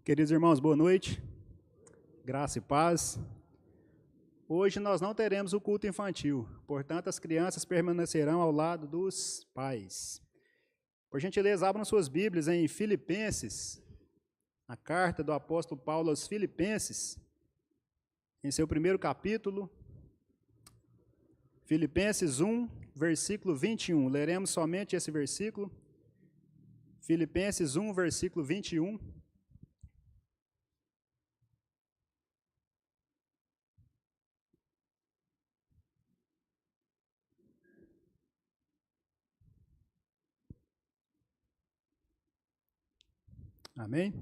Queridos irmãos, boa noite, graça e paz. Hoje nós não teremos o culto infantil, portanto as crianças permanecerão ao lado dos pais. Por gentileza, abram suas Bíblias em Filipenses, a carta do apóstolo Paulo aos Filipenses, em seu primeiro capítulo, Filipenses 1, versículo 21. Leremos somente esse versículo, Filipenses 1, versículo 21. Amém?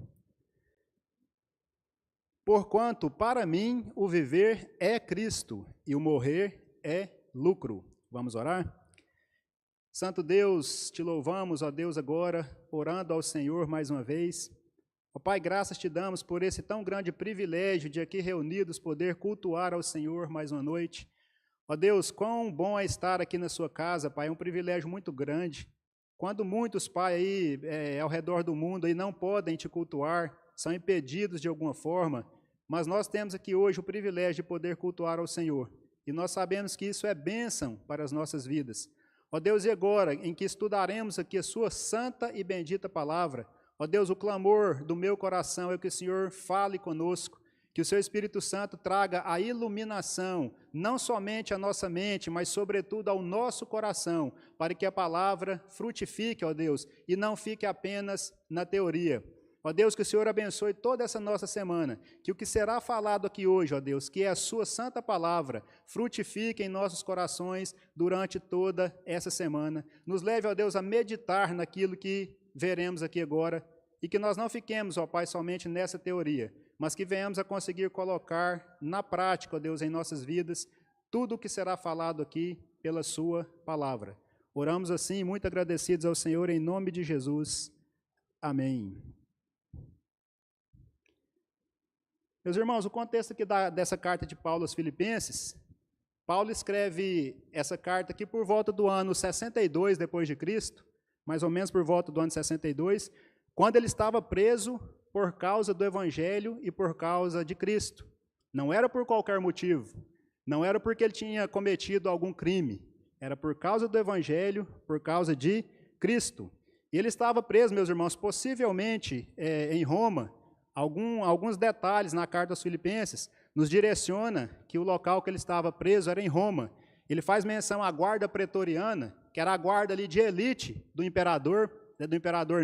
Porquanto, para mim, o viver é Cristo e o morrer é lucro. Vamos orar? Santo Deus, te louvamos, ó Deus, agora, orando ao Senhor mais uma vez. Ó Pai, graças te damos por esse tão grande privilégio de aqui reunidos poder cultuar ao Senhor mais uma noite. Ó Deus, quão bom é estar aqui na sua casa, Pai, é um privilégio muito grande. Quando muitos, Pai, aí ao redor do mundo aí não podem te cultuar, são impedidos de alguma forma, mas nós temos aqui hoje o privilégio de poder cultuar ao Senhor. E nós sabemos que isso é bênção para as nossas vidas. Ó Deus, e agora, em que estudaremos aqui a sua santa e bendita palavra, ó Deus, o clamor do meu coração é que o Senhor fale conosco, que o seu Espírito Santo traga a iluminação, não somente à nossa mente, mas sobretudo ao nosso coração, para que a palavra frutifique, ó Deus, e não fique apenas na teoria. Ó Deus, que o Senhor abençoe toda essa nossa semana, que o que será falado aqui hoje, ó Deus, que é a sua santa palavra, frutifique em nossos corações durante toda essa semana. Nos leve, ó Deus, a meditar naquilo que veremos aqui agora, e que nós não fiquemos, ó Pai, somente nessa teoria, mas que venhamos a conseguir colocar na prática, ó Deus, em nossas vidas, tudo o que será falado aqui pela sua palavra. Oramos assim, muito agradecidos ao Senhor, em nome de Jesus. Amém. Meus irmãos, o contexto aqui dessa carta de Paulo aos Filipenses, Paulo escreve essa carta aqui por volta do ano 62 depois de Cristo, mais ou menos por volta do ano 62, quando ele estava preso por causa do Evangelho e por causa de Cristo. Não era por qualquer motivo, não era porque ele tinha cometido algum crime, era por causa do Evangelho, por causa de Cristo. E ele estava preso, meus irmãos, possivelmente em Roma. Alguns detalhes na carta aos Filipenses nos direciona que o local que ele estava preso era em Roma. Ele faz menção à guarda pretoriana, que era a guarda ali de elite do imperador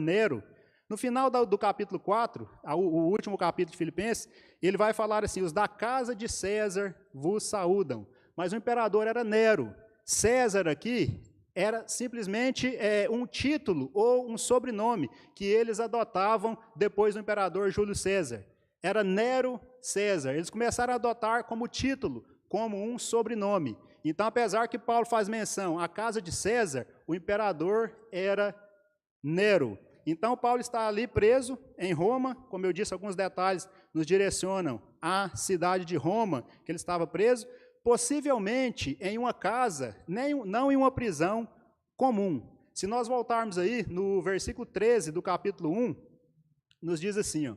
Nero. No final do capítulo 4, o último capítulo de Filipenses, ele vai falar assim: os da casa de César vos saúdam. Mas o imperador era Nero. César aqui era simplesmente um título ou um sobrenome que eles adotavam depois do imperador Júlio César. Era Nero César. Eles começaram a adotar como título, como um sobrenome. Então, apesar que Paulo faz menção à casa de César, o imperador era Nero. Então, Paulo está ali preso em Roma, como eu disse, alguns detalhes nos direcionam à cidade de Roma, que ele estava preso, possivelmente em uma casa, não em uma prisão comum. Se nós voltarmos aí no versículo 13 do capítulo 1, nos diz assim, ó: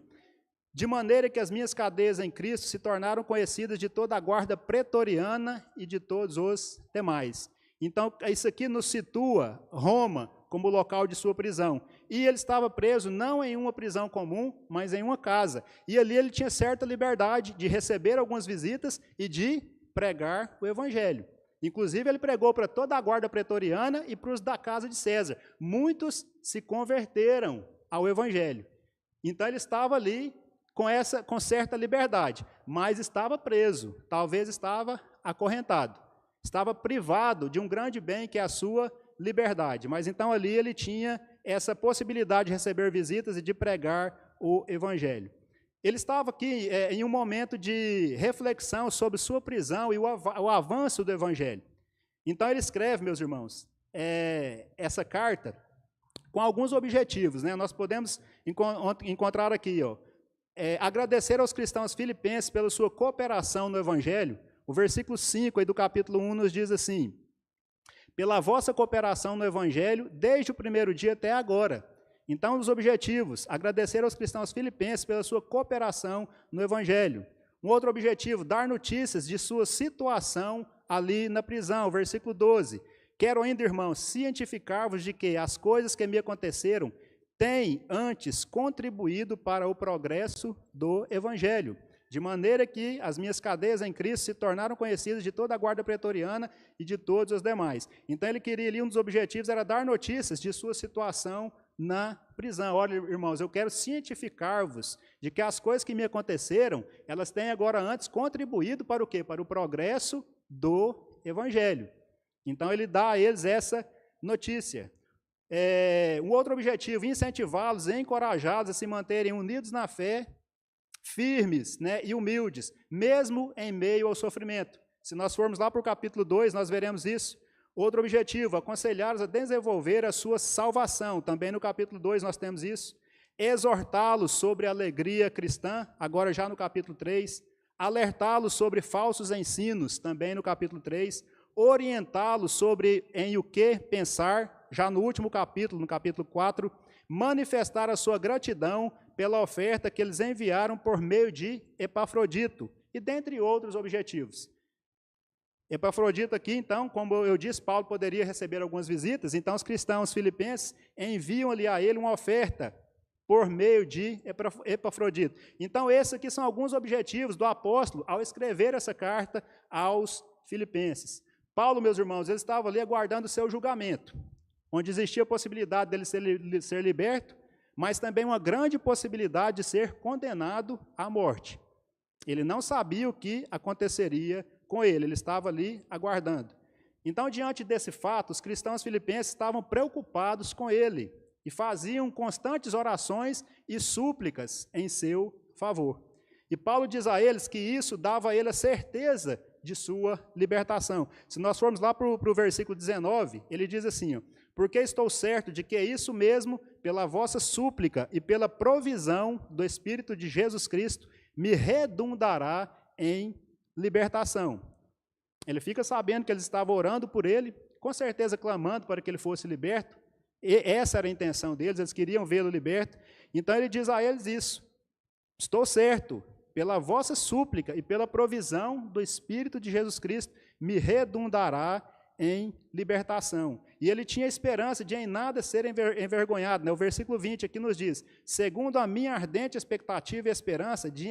de maneira que as minhas cadeias em Cristo se tornaram conhecidas de toda a guarda pretoriana e de todos os demais. Então, isso aqui nos situa Roma como local de sua prisão. E ele estava preso não em uma prisão comum, mas em uma casa. E ali ele tinha certa liberdade de receber algumas visitas e de pregar o Evangelho. Inclusive, ele pregou para toda a guarda pretoriana e para os da casa de César. Muitos se converteram ao Evangelho. Então, ele estava ali com certa liberdade, mas estava preso, talvez estava acorrentado. Estava privado de um grande bem que é a sua liberdade. Mas então ali ele tinha essa possibilidade de receber visitas e de pregar o Evangelho. Ele estava aqui em um momento de reflexão sobre sua prisão e o avanço do Evangelho. Então ele escreve, meus irmãos, essa carta com alguns objetivos, né? Nós podemos encontrar aqui, ó, agradecer aos cristãos filipenses pela sua cooperação no Evangelho. O versículo 5 aí do capítulo 1 nos diz assim: pela vossa cooperação no Evangelho, desde o primeiro dia até agora, Então, um dos objetivos, agradecer aos cristãos filipenses pela sua cooperação no Evangelho. Um outro objetivo, dar notícias de sua situação ali na prisão, versículo 12. Quero ainda, irmãos, cientificar-vos de que as coisas que me aconteceram têm antes contribuído para o progresso do Evangelho, de maneira que as minhas cadeias em Cristo se tornaram conhecidas de toda a guarda pretoriana e de todos os demais. Então ele queria ali, um dos objetivos era dar notícias de sua situação na prisão. Olha, irmãos, eu quero cientificar-vos de que as coisas que me aconteceram, elas têm agora antes contribuído para o quê? Para o progresso do Evangelho. Então ele dá a eles essa notícia. Um outro objetivo, incentivá-los e encorajá-los a se manterem unidos na fé, firmes, né, e humildes, mesmo em meio ao sofrimento. Se nós formos lá para o capítulo 2, nós veremos isso. Outro objetivo, aconselhá-los a desenvolver a sua salvação. Também no capítulo 2 nós temos isso. Exortá-los sobre a alegria cristã, agora já no capítulo 3. Alertá-los sobre falsos ensinos, também no capítulo 3. Orientá-los sobre em o que pensar, já no último capítulo, no capítulo 4. Manifestar a sua gratidão pela oferta que eles enviaram por meio de Epafrodito, e dentre outros objetivos. Epafrodito aqui, então, como eu disse, Paulo poderia receber algumas visitas, então os cristãos filipenses enviam ali a ele uma oferta por meio de Epafrodito. Então, esses aqui são alguns objetivos do apóstolo ao escrever essa carta aos filipenses. Paulo, meus irmãos, ele estava ali aguardando o seu julgamento, onde existia a possibilidade dele ser liberto, mas também uma grande possibilidade de ser condenado à morte. Ele não sabia o que aconteceria com ele estava ali aguardando. Então, diante desse fato, os cristãos filipenses estavam preocupados com ele e faziam constantes orações e súplicas em seu favor. E Paulo diz a eles que isso dava a ele a certeza de sua libertação. Se nós formos lá para o versículo 19, ele diz assim, ó, porque estou certo de que é isso mesmo, pela vossa súplica e pela provisão do Espírito de Jesus Cristo, me redundará em libertação. Ele fica sabendo que eles estavam orando por ele, com certeza clamando para que ele fosse liberto, e essa era a intenção deles, eles queriam vê-lo liberto. Então ele diz a eles isso, estou certo, pela vossa súplica e pela provisão do Espírito de Jesus Cristo, me redundará em libertação. E ele tinha esperança de em nada ser envergonhado. Né? O versículo 20 aqui nos diz, segundo a minha ardente expectativa e esperança, de que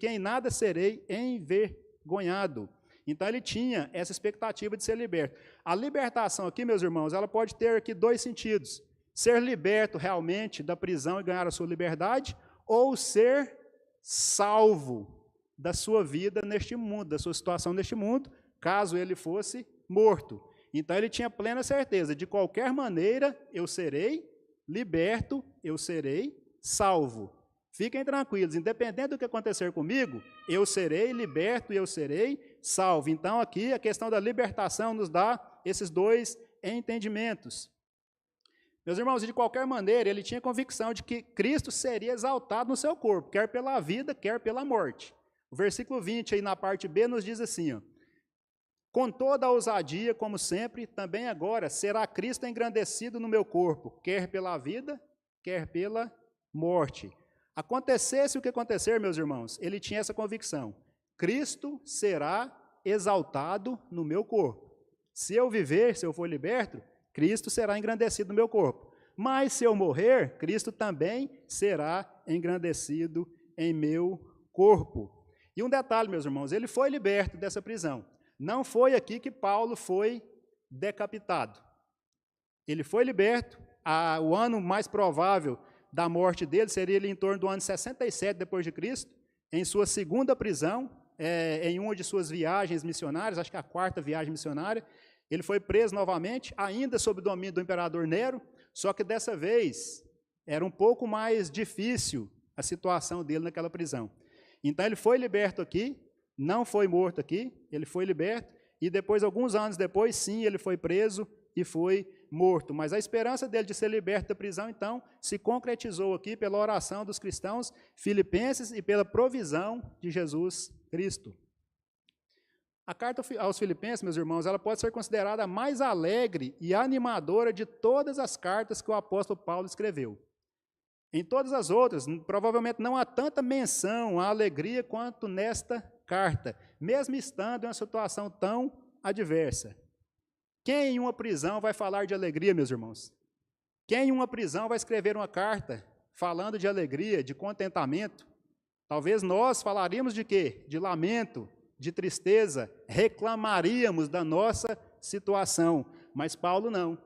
em nada serei envergonhado. Então ele tinha essa expectativa de ser liberto. A libertação aqui, meus irmãos, ela pode ter aqui dois sentidos. Ser liberto realmente da prisão e ganhar a sua liberdade, ou ser salvo da sua vida neste mundo, da sua situação neste mundo, caso ele fosse morto. Então ele tinha plena certeza, de qualquer maneira eu serei liberto, eu serei salvo. Fiquem tranquilos, independente do que acontecer comigo, eu serei liberto e eu serei salvo. Então aqui a questão da libertação nos dá esses dois entendimentos. Meus irmãos, de qualquer maneira, ele tinha convicção de que Cristo seria exaltado no seu corpo, quer pela vida, quer pela morte. O versículo 20, aí na parte B, nos diz assim, ó, com toda a ousadia, como sempre, também agora, será Cristo engrandecido no meu corpo, quer pela vida, quer pela morte. Acontecesse o que acontecer, meus irmãos, ele tinha essa convicção, Cristo será exaltado no meu corpo. Se eu viver, se eu for liberto, Cristo será engrandecido no meu corpo. Mas se eu morrer, Cristo também será engrandecido em meu corpo. E um detalhe, meus irmãos, ele foi liberto dessa prisão. Não foi aqui que Paulo foi decapitado. Ele foi liberto, o ano mais provável da morte dele seria ali em torno do ano 67 depois de Cristo, em sua segunda prisão, em uma de suas viagens missionárias, acho que a quarta viagem missionária. Ele foi preso novamente, ainda sob o domínio do imperador Nero, só que dessa vez era um pouco mais difícil a situação dele naquela prisão. Então ele foi liberto aqui, não foi morto aqui, ele foi liberto, e depois, alguns anos depois, sim, ele foi preso e foi morto. Mas a esperança dele de ser liberto da prisão, então, se concretizou aqui pela oração dos cristãos filipenses e pela provisão de Jesus Cristo. A carta aos Filipenses, meus irmãos, ela pode ser considerada a mais alegre e animadora de todas as cartas que o apóstolo Paulo escreveu. Em todas as outras, provavelmente não há tanta menção à alegria quanto nesta carta, mesmo estando em uma situação tão adversa. Quem em uma prisão vai falar de alegria, meus irmãos? Quem em uma prisão vai escrever uma carta falando de alegria, de contentamento? Talvez nós falaríamos de quê? De lamento, de tristeza, reclamaríamos da nossa situação, mas Paulo não.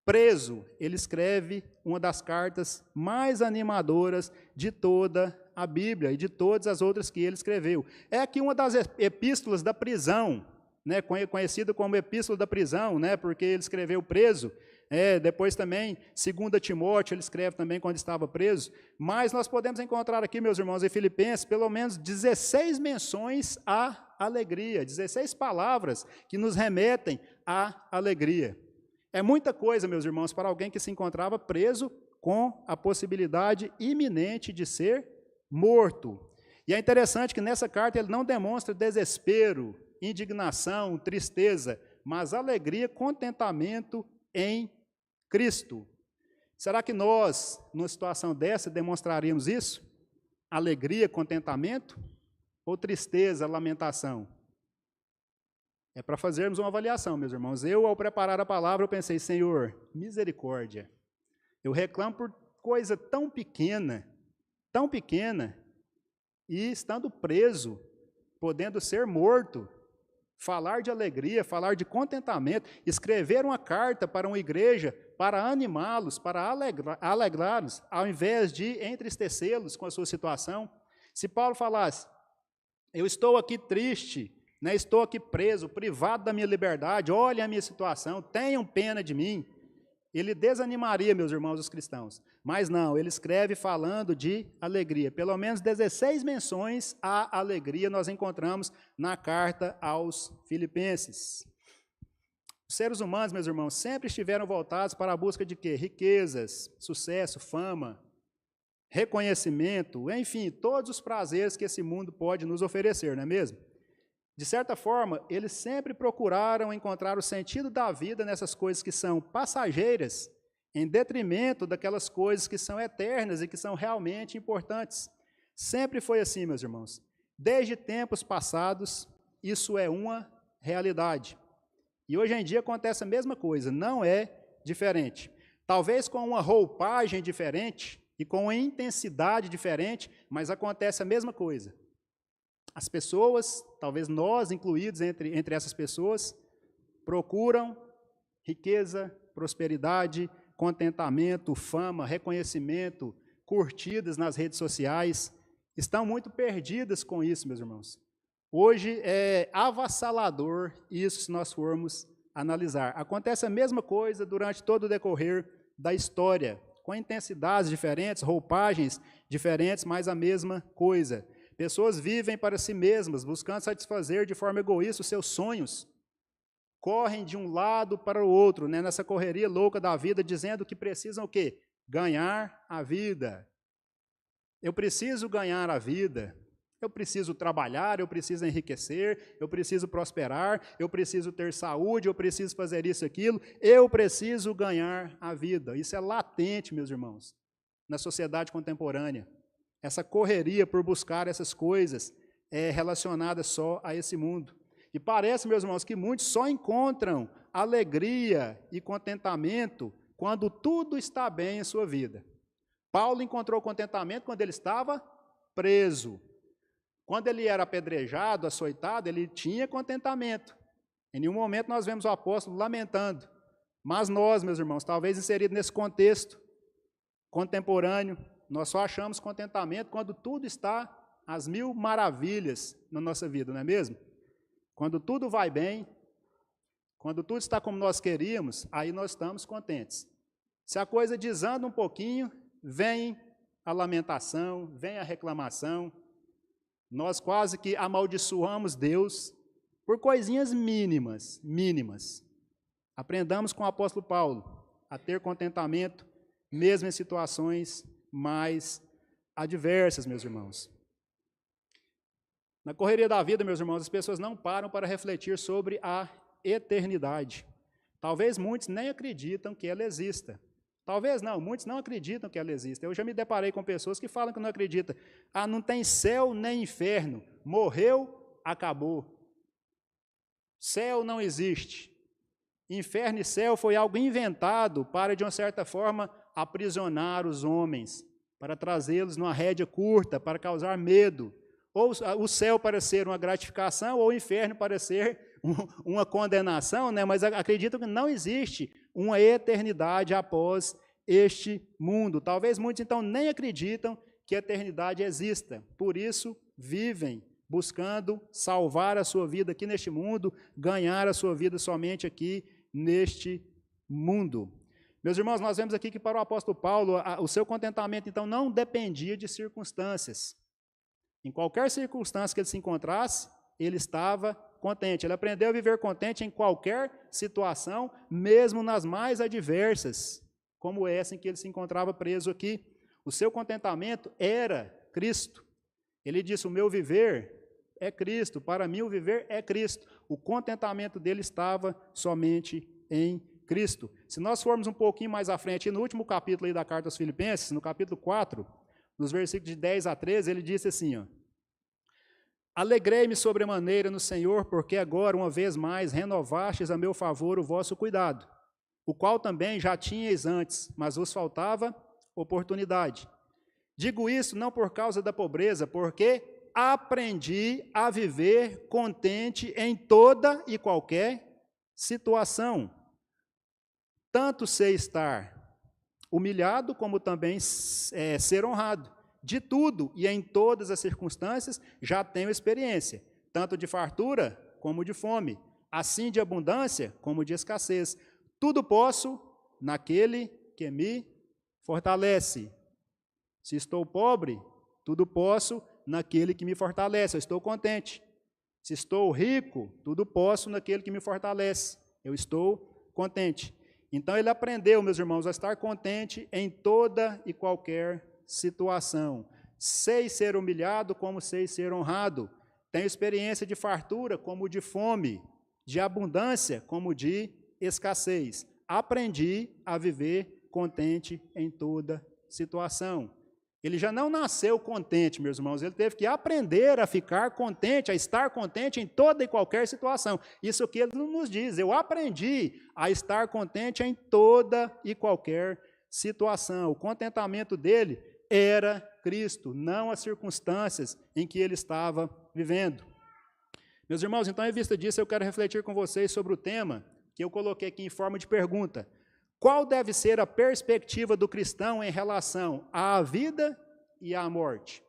Preso, ele escreve uma das cartas mais animadoras de toda a Bíblia e de todas as outras que ele escreveu. É aqui uma das epístolas da prisão, né, conhecido como Epístola da Prisão, né, porque ele escreveu preso. Depois também, 2 Timóteo, ele escreve também quando estava preso. Mas nós podemos encontrar aqui, meus irmãos, em Filipenses, pelo menos 16 menções à alegria, 16 palavras que nos remetem à alegria. É muita coisa, meus irmãos, para alguém que se encontrava preso com a possibilidade iminente de ser morto. E é interessante que nessa carta ele não demonstra desespero, indignação, tristeza, mas alegria, contentamento em Cristo. Será que nós, numa situação dessa, demonstraríamos isso? Alegria, contentamento? Ou tristeza, lamentação? É para fazermos uma avaliação, meus irmãos. Eu, ao preparar a palavra, eu pensei, Senhor, misericórdia. Eu reclamo por coisa tão pequena, e estando preso, podendo ser morto, falar de alegria, falar de contentamento, escrever uma carta para uma igreja, para animá-los, para alegrá-los, ao invés de entristecê-los com a sua situação. Se Paulo falasse, eu estou aqui triste, né, estou aqui preso, privado da minha liberdade, olhem a minha situação, tenham pena de mim, ele desanimaria, meus irmãos, os cristãos. Mas não, ele escreve falando de alegria. Pelo menos 16 menções à alegria nós encontramos na carta aos Filipenses. Os seres humanos, meus irmãos, sempre estiveram voltados para a busca de quê? Riquezas, sucesso, fama, reconhecimento, enfim, todos os prazeres que esse mundo pode nos oferecer, não é mesmo? De certa forma, eles sempre procuraram encontrar o sentido da vida nessas coisas que são passageiras, em detrimento daquelas coisas que são eternas e que são realmente importantes. Sempre foi assim, meus irmãos. Desde tempos passados, isso é uma realidade. E hoje em dia acontece a mesma coisa, não é diferente. Talvez com uma roupagem diferente e com uma intensidade diferente, mas acontece a mesma coisa. As pessoas, talvez nós incluídos entre essas pessoas, procuram riqueza, prosperidade, contentamento, fama, reconhecimento, curtidas nas redes sociais. Estão muito perdidas com isso, meus irmãos. Hoje é avassalador isso se nós formos analisar. Acontece a mesma coisa durante todo o decorrer da história, com intensidades diferentes, roupagens diferentes, mas a mesma coisa. Pessoas vivem para si mesmas, buscando satisfazer de forma egoísta os seus sonhos. Correm de um lado para o outro, né, nessa correria louca da vida, dizendo que precisam o quê? Ganhar a vida. Eu preciso ganhar a vida. Eu preciso trabalhar, eu preciso enriquecer, eu preciso prosperar, eu preciso ter saúde, eu preciso fazer isso e aquilo. Eu preciso ganhar a vida. Isso é latente, meus irmãos, na sociedade contemporânea. Essa correria por buscar essas coisas é relacionada só a esse mundo. E parece, meus irmãos, que muitos só encontram alegria e contentamento quando tudo está bem em sua vida. Paulo encontrou contentamento quando ele estava preso. Quando ele era apedrejado, açoitado, ele tinha contentamento. Em nenhum momento nós vemos o apóstolo lamentando. Mas nós, meus irmãos, talvez inseridos nesse contexto contemporâneo, nós só achamos contentamento quando tudo está às mil maravilhas na nossa vida, não é mesmo? Quando tudo vai bem, quando tudo está como nós queríamos, aí nós estamos contentes. Se a coisa desanda um pouquinho, vem a lamentação, vem a reclamação. Nós quase que amaldiçoamos Deus por coisinhas mínimas. Aprendamos com o apóstolo Paulo a ter contentamento, mesmo em situações mais adversas, meus irmãos. Na correria da vida, meus irmãos, as pessoas não param para refletir sobre a eternidade. Talvez muitos nem acreditam que ela exista. Talvez não, muitos não acreditam que ela exista. Eu já me deparei com pessoas que falam que não acreditam. Ah, não tem céu nem inferno. Morreu, acabou. Céu não existe. Inferno e céu foi algo inventado para, de uma certa forma, aprisionar os homens, para trazê-los numa rédea curta, para causar medo. Ou o céu para ser uma gratificação, ou o inferno para ser uma condenação, né? Mas acredito que não existe uma eternidade após este mundo. Talvez muitos, então, nem acreditam que a eternidade exista. Por isso, vivem buscando salvar a sua vida aqui neste mundo, ganhar a sua vida somente aqui neste mundo. Meus irmãos, nós vemos aqui que para o apóstolo Paulo, o seu contentamento, então, não dependia de circunstâncias. Em qualquer circunstância que ele se encontrasse, ele estava contente. Ele aprendeu a viver contente em qualquer situação, mesmo nas mais adversas, como essa em que ele se encontrava preso aqui. O seu contentamento era Cristo. Ele disse, o meu viver é Cristo, para mim o viver é Cristo. O contentamento dele estava somente em Cristo. Se nós formos um pouquinho mais à frente, no último capítulo aí da carta aos Filipenses, no capítulo 4, nos versículos de 10 a 13, ele disse assim, ó, alegrei-me sobremaneira no Senhor, porque agora, uma vez mais, renovastes a meu favor o vosso cuidado, o qual também já tinhais antes, mas vos faltava oportunidade. Digo isso não por causa da pobreza, porque aprendi a viver contente em toda e qualquer situação. Tanto sei estar humilhado, como também ser honrado. De tudo e em todas as circunstâncias já tenho experiência, tanto de fartura como de fome, assim de abundância como de escassez. Tudo posso naquele que me fortalece. Se estou pobre, tudo posso naquele que me fortalece. Eu estou contente. Se estou rico, tudo posso naquele que me fortalece. Eu estou contente. Então ele aprendeu, meus irmãos, a estar contente em toda e qualquer situação. Sei ser humilhado como sei ser honrado. Tenho experiência de fartura como de fome, de abundância como de escassez. Aprendi a viver contente em toda situação. Ele já não nasceu contente, meus irmãos, ele teve que aprender a ficar contente, a estar contente em toda e qualquer situação. Isso que ele nos diz, eu aprendi a estar contente em toda e qualquer situação. O contentamento dele era Cristo, não as circunstâncias em que ele estava vivendo. Meus irmãos, então, em vista disso, eu quero refletir com vocês sobre o tema que eu coloquei aqui em forma de pergunta. Qual deve ser a perspectiva do cristão em relação à vida e à morte?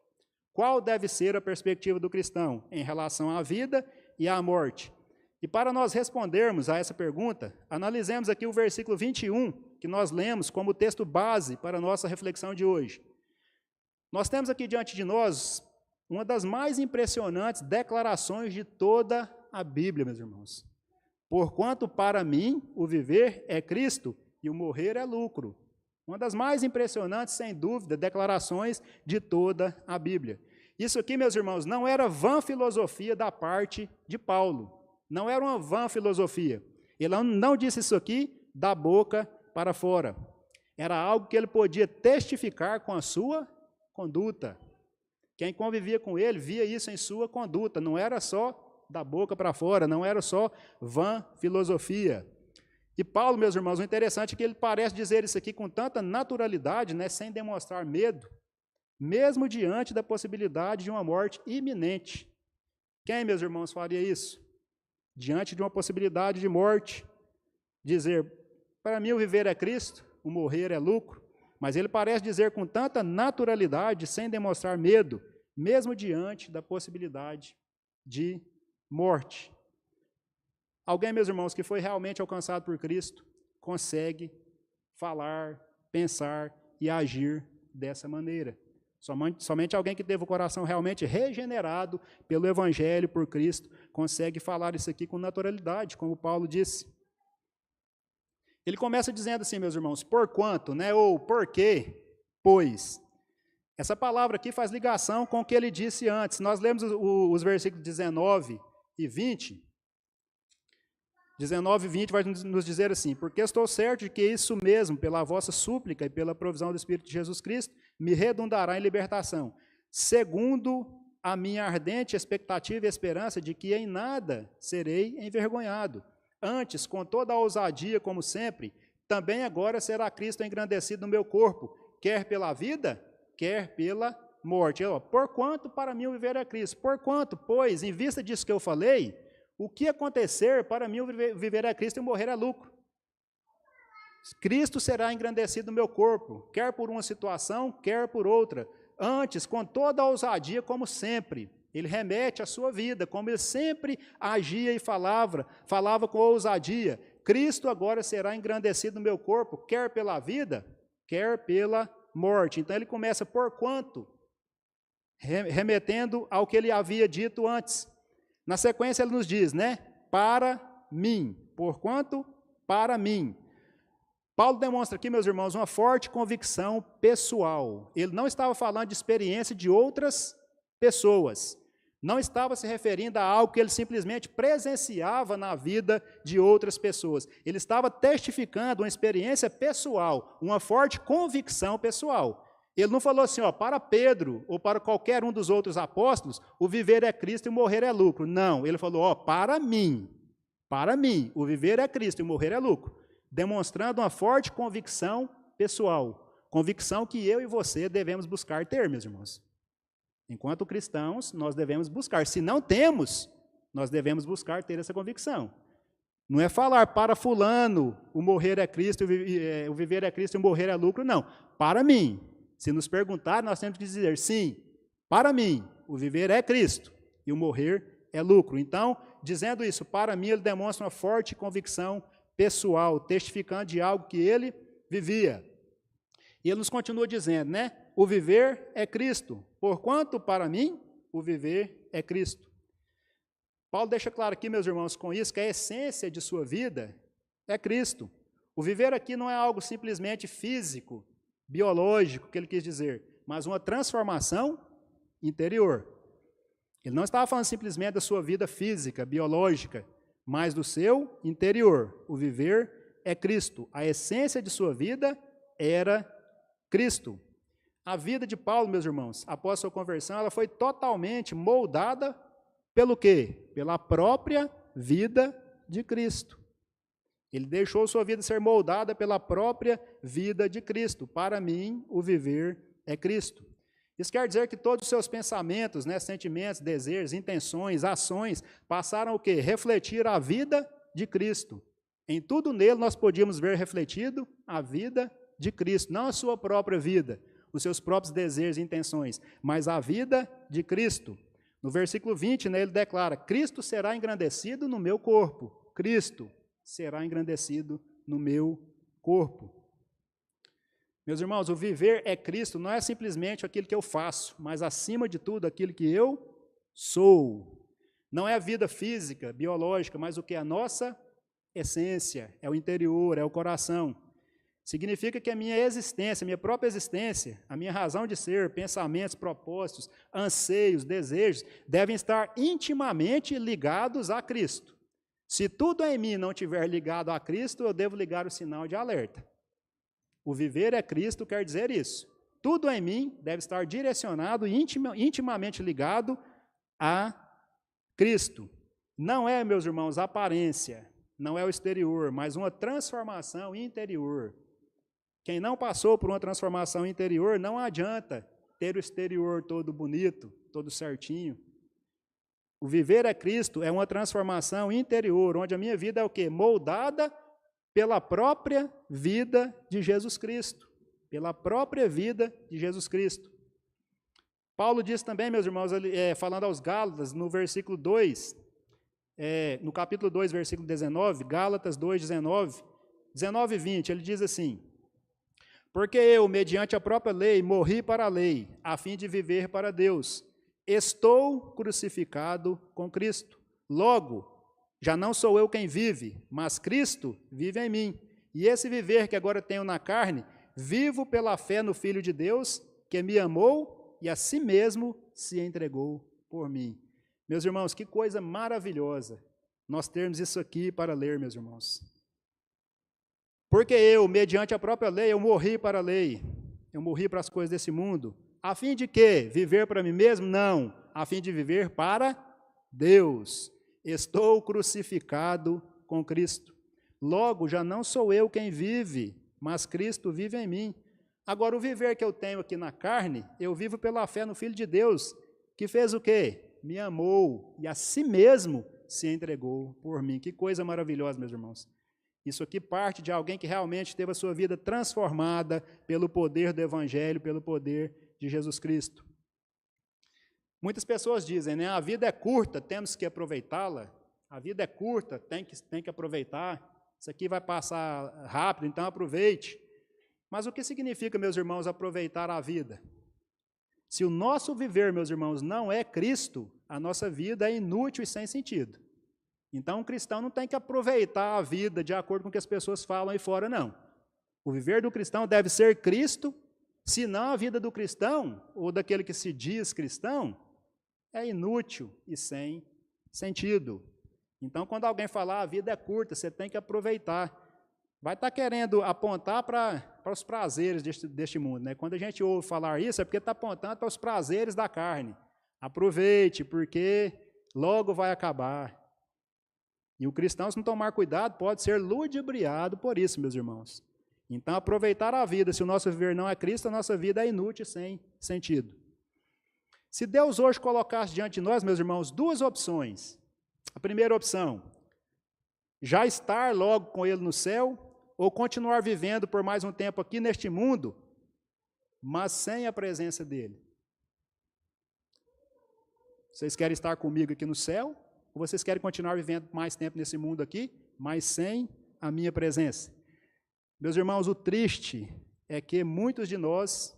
Qual deve ser a perspectiva do cristão em relação à vida e à morte? E para nós respondermos a essa pergunta, analisemos aqui o versículo 21, que nós lemos como texto base para a nossa reflexão de hoje. Nós temos aqui diante de nós uma das mais impressionantes declarações de toda a Bíblia, meus irmãos. Porquanto para mim o viver é Cristo, e o morrer é lucro. Uma das mais impressionantes, sem dúvida, declarações de toda a Bíblia. Isso aqui, meus irmãos, não era vã filosofia da parte de Paulo. Não era uma vã filosofia. Ele não disse isso aqui da boca para fora. Era algo que ele podia testificar com a sua conduta. Quem convivia com ele via isso em sua conduta. Não era só da boca para fora, não era só vã filosofia. E Paulo, meus irmãos, o interessante é que ele parece dizer isso aqui com tanta naturalidade, né, sem demonstrar medo, mesmo diante da possibilidade de uma morte iminente. Quem, meus irmãos, faria isso? Diante de uma possibilidade de morte, dizer, para mim o viver é Cristo, o morrer é lucro, mas ele parece dizer com tanta naturalidade, sem demonstrar medo, mesmo diante da possibilidade de morte. Alguém, meus irmãos, que foi realmente alcançado por Cristo, consegue falar, pensar e agir dessa maneira. Somente alguém que teve o coração realmente regenerado pelo Evangelho, por Cristo, consegue falar isso aqui com naturalidade, como Paulo disse. Ele começa dizendo assim, meus irmãos, porquanto, né, ou porquê, pois. Essa palavra aqui faz ligação com o que ele disse antes. Nós lemos os versículos 19 e 20. 19 e 20 vai nos dizer assim: porque estou certo de que isso mesmo, pela vossa súplica e pela provisão do Espírito de Jesus Cristo, me redundará em libertação, segundo a minha ardente expectativa e esperança de que em nada serei envergonhado. Antes, com toda a ousadia, como sempre, também agora será Cristo engrandecido no meu corpo, quer pela vida, quer pela morte. Porquanto para mim o viver é Cristo. Porquanto, pois, em vista disso que eu falei, o que acontecer para mim o viver é Cristo e morrer é lucro. Cristo será engrandecido no meu corpo, quer por uma situação, quer por outra. Antes, com toda a ousadia, como sempre. Ele remete à sua vida, como ele sempre agia e falava com ousadia. Cristo agora será engrandecido no meu corpo, quer pela vida, quer pela morte. Então ele começa por quanto, remetendo ao que ele havia dito antes. Na sequência ele nos diz, né? Para mim. Porquanto, para mim. Paulo demonstra aqui, meus irmãos, uma forte convicção pessoal. Ele não estava falando de experiência de outras pessoas. Não estava se referindo a algo que ele simplesmente presenciava na vida de outras pessoas. Ele estava testificando uma experiência pessoal, uma forte convicção pessoal. Ele não falou assim, para Pedro ou para qualquer um dos outros apóstolos, o viver é Cristo e o morrer é lucro. Não, ele falou, para mim, o viver é Cristo e o morrer é lucro. Demonstrando uma forte convicção pessoal. Convicção que eu e você devemos buscar ter, meus irmãos. Enquanto cristãos, nós devemos buscar. Se não temos, nós devemos buscar ter essa convicção. Não é falar para fulano, o morrer é Cristo, o viver é Cristo e o morrer é lucro, não. Para mim. Se nos perguntar, nós temos que dizer, sim, para mim, o viver é Cristo e o morrer é lucro. Então, dizendo isso, para mim, ele demonstra uma forte convicção pessoal, testificando de algo que ele vivia. E ele nos continua dizendo, né? O viver é Cristo, porquanto para mim o viver é Cristo. Paulo deixa claro aqui, meus irmãos, com isso, que a essência de sua vida é Cristo. O viver aqui não é algo simplesmente físico, biológico, que ele quis dizer, mas uma transformação interior. Ele não estava falando simplesmente da sua vida física, biológica, mas do seu interior. O viver é Cristo. A essência de sua vida era Cristo. A vida de Paulo, meus irmãos, após sua conversão, ela foi totalmente moldada pelo quê? Pela própria vida de Cristo. Ele deixou sua vida ser moldada pela própria vida de Cristo. Para mim, o viver é Cristo. Isso quer dizer que todos os seus pensamentos, né, sentimentos, desejos, intenções, ações, passaram o quê? Refletir a vida de Cristo. Em tudo nele nós podíamos ver refletido a vida de Cristo, não a sua própria vida, os seus próprios desejos e intenções, mas a vida de Cristo. No versículo 20, né, ele declara, Cristo será engrandecido no meu corpo. Cristo será engrandecido no meu corpo. Meus irmãos, o viver é Cristo não é simplesmente aquilo que eu faço, mas acima de tudo aquilo que eu sou. Não é a vida física, biológica, mas o que é a nossa essência, é o interior, é o coração. Significa que a minha existência, a minha própria existência, a minha razão de ser, pensamentos, propósitos, anseios, desejos, devem estar intimamente ligados a Cristo. Se tudo em mim não estiver ligado a Cristo, eu devo ligar o sinal de alerta. O viver é Cristo quer dizer isso. Tudo em mim deve estar direcionado e intimamente ligado a Cristo. Não é, meus irmãos, a aparência, não é o exterior, mas uma transformação interior. Quem não passou por uma transformação interior, não adianta ter o exterior todo bonito, todo certinho. O viver é Cristo é uma transformação interior, onde a minha vida é o quê? Moldada pela própria vida de Jesus Cristo. Pela própria vida de Jesus Cristo. Paulo diz também, meus irmãos, falando aos Gálatas, no versículo 2, no capítulo 2, versículo 19, Gálatas 2, 19 e 20, ele diz assim, porque eu, mediante a própria lei, morri para a lei, a fim de viver para Deus. Estou crucificado com Cristo. Logo, já não sou eu quem vive, mas Cristo vive em mim. E esse viver que agora tenho na carne, vivo pela fé no Filho de Deus, que me amou e a si mesmo se entregou por mim. Meus irmãos, que coisa maravilhosa nós termos isso aqui para ler, meus irmãos. Porque eu, mediante a própria lei, eu morri para a lei, eu morri para as coisas desse mundo, a fim de quê? Viver para mim mesmo? Não, a fim de viver para Deus. Estou crucificado com Cristo. Logo, já não sou eu quem vive, mas Cristo vive em mim. Agora, o viver que eu tenho aqui na carne, eu vivo pela fé no Filho de Deus, que fez o quê? Me amou e a si mesmo se entregou por mim. Que coisa maravilhosa, meus irmãos. Isso aqui parte de alguém que realmente teve a sua vida transformada pelo poder do Evangelho, pelo poder de Jesus Cristo. Muitas pessoas dizem, né, a vida é curta, temos que aproveitá-la. A vida é curta, tem que aproveitar. Isso aqui vai passar rápido, então aproveite. Mas o que significa, meus irmãos, aproveitar a vida? Se o nosso viver, meus irmãos, não é Cristo, a nossa vida é inútil e sem sentido. Então, um cristão não tem que aproveitar a vida de acordo com o que as pessoas falam aí fora, não. O viver do cristão deve ser Cristo, senão a vida do cristão, ou daquele que se diz cristão, é inútil e sem sentido. Então, quando alguém falar a vida é curta, você tem que aproveitar. Vai estar querendo apontar para os prazeres deste mundo, né? Quando a gente ouve falar isso, é porque está apontando para os prazeres da carne. Aproveite, porque logo vai acabar. E o cristão, se não tomar cuidado, pode ser ludibriado por isso, meus irmãos. Então, aproveitar a vida, se o nosso viver não é Cristo, a nossa vida é inútil, sem sentido. Se Deus hoje colocasse diante de nós, meus irmãos, duas opções. A primeira opção, já estar logo com Ele no céu, ou continuar vivendo por mais um tempo aqui neste mundo, mas sem a presença dEle. Vocês querem estar comigo aqui no céu? Ou vocês querem continuar vivendo mais tempo nesse mundo aqui, mas sem a minha presença? Meus irmãos, o triste é que muitos de nós,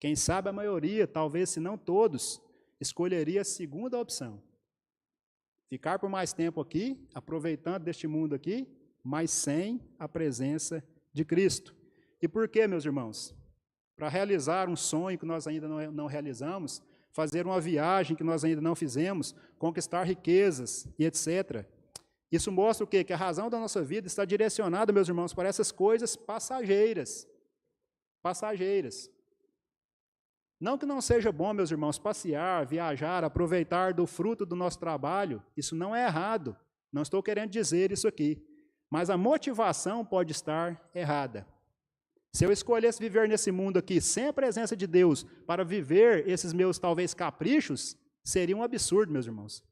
quem sabe a maioria, talvez se não todos, escolheria a segunda opção. Ficar por mais tempo aqui, aproveitando deste mundo aqui, mas sem a presença de Cristo. E por quê, meus irmãos? Para realizar um sonho que nós ainda não realizamos, fazer uma viagem que nós ainda não fizemos, conquistar riquezas e etc. Isso mostra o quê? Que a razão da nossa vida está direcionada, meus irmãos, para essas coisas passageiras. Passageiras. Não que não seja bom, meus irmãos, passear, viajar, aproveitar do fruto do nosso trabalho, isso não é errado. Não estou querendo dizer isso aqui. Mas a motivação pode estar errada. Se eu escolhesse viver nesse mundo aqui sem a presença de Deus para viver esses meus, talvez, caprichos, seria um absurdo, meus irmãos.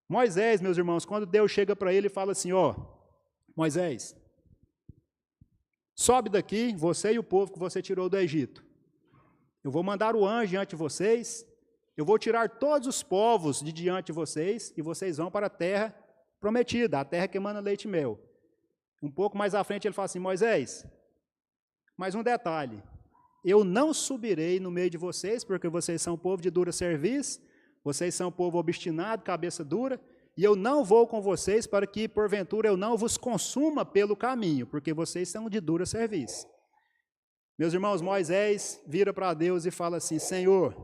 Moisés, meus irmãos, quando Deus chega para ele e fala assim, ó, Moisés, sobe daqui, você e o povo que você tirou do Egito. Eu vou mandar o anjo diante de vocês, eu vou tirar todos os povos de diante de vocês, e vocês vão para a terra prometida, a terra que emana leite e mel. Um pouco mais à frente ele fala assim, Moisés, mais um detalhe, eu não subirei no meio de vocês, porque vocês são povo de dura cerviz, vocês são povo obstinado, cabeça dura, e eu não vou com vocês para que, porventura, eu não vos consuma pelo caminho, porque vocês são de dura cerviz. Meus irmãos, Moisés vira para Deus e fala assim, Senhor,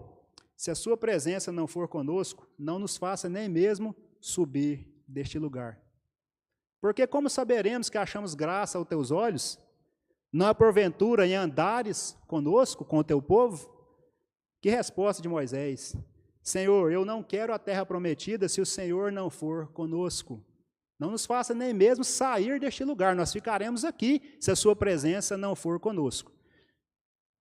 se a sua presença não for conosco, não nos faça nem mesmo subir deste lugar. Porque como saberemos que achamos graça aos teus olhos, não é porventura em andares conosco, com o teu povo? Que resposta de Moisés? Senhor, eu não quero a terra prometida se o Senhor não for conosco. Não nos faça nem mesmo sair deste lugar, nós ficaremos aqui se a sua presença não for conosco.